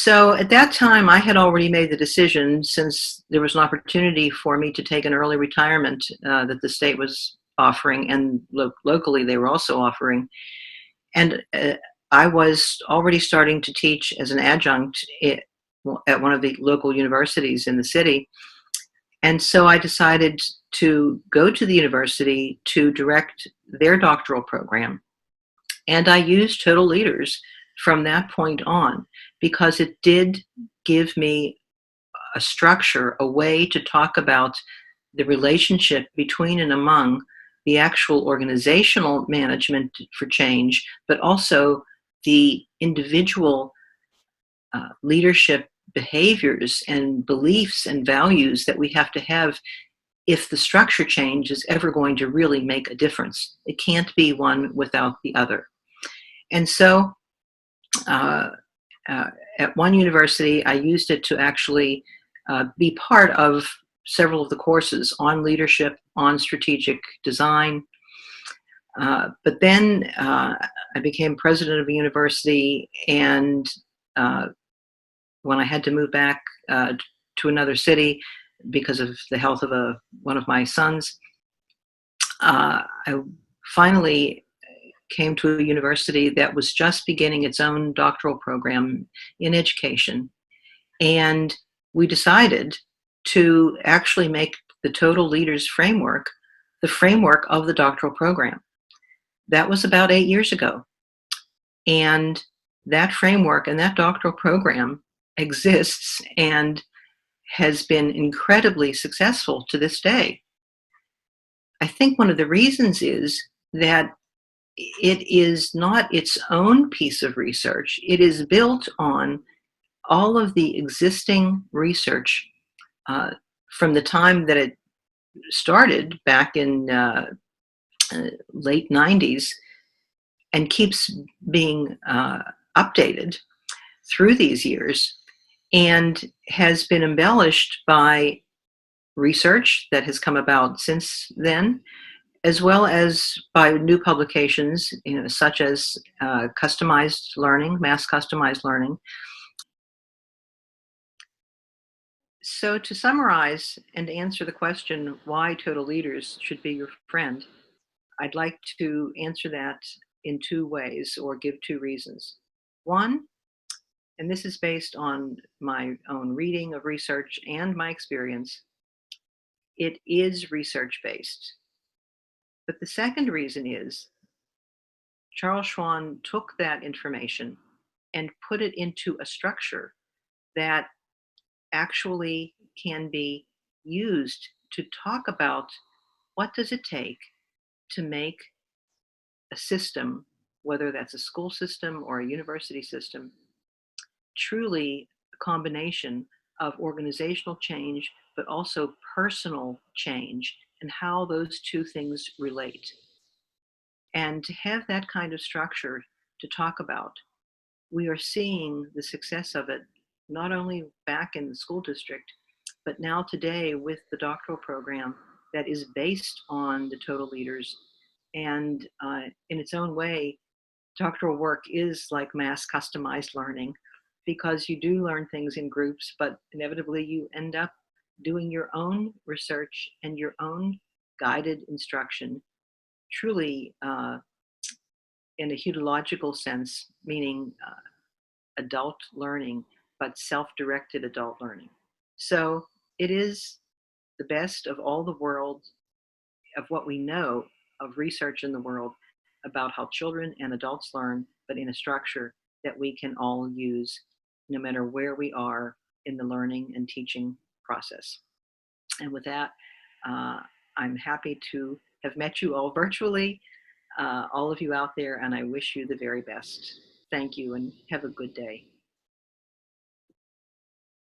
So at that time, I had already made the decision, since there was an opportunity for me to take an early retirement that the state was offering, and locally they were also offering. And I was already starting to teach as an adjunct at one of the local universities in the city. And so I decided to go to the university to direct their doctoral program. And I used Total Leaders from that point on, because it did give me a structure, a way to talk about the relationship between and among the actual organizational management for change, but also the individual leadership behaviors and beliefs and values that we have to have if the structure change is ever going to really make a difference. It can't be one without the other. And so at one university, I used it to actually be part of several of the courses on leadership, on strategic design. But then I became president of a university, and when I had to move back to another city because of the health of one of my sons, I finally came to a university that was just beginning its own doctoral program in education. And we decided to actually make the Total Leaders framework the framework of the doctoral program. That was about 8 years ago. And that framework and that doctoral program exists and has been incredibly successful to this day. I think one of the reasons is that it is not its own piece of research. It is built on all of the existing research from the time that it started back in late 90s, and keeps being updated through these years, and has been embellished by research that has come about since then, as well as by new publications, such as customized learning, mass customized learning. So to summarize and answer the question, why Total Leaders should be your friend, I'd like to answer that in two ways, or give two reasons. One, and this is based on my own reading of research and my experience, it is research-based. But the second reason is Charles Schwann took that information and put it into a structure that actually can be used to talk about what does it take to make a system, whether that's a school system or a university system, truly a combination of organizational change, but also personal change, and how those two things relate. And to have that kind of structure to talk about, we are seeing the success of it, not only back in the school district, but now today with the doctoral program that is based on the Total Leaders. And in its own way, doctoral work is like mass customized learning, because you do learn things in groups, but inevitably you end up doing your own research and your own guided instruction, truly in a heudological sense, meaning adult learning, but self-directed adult learning. So it is the best of all the world, of what we know of research in the world about how children and adults learn, but in a structure that we can all use no matter where we are in the learning and teaching process. And with that, I'm happy to have met you all virtually, all of you out there, and I wish you the very best. Thank you, and have a good day.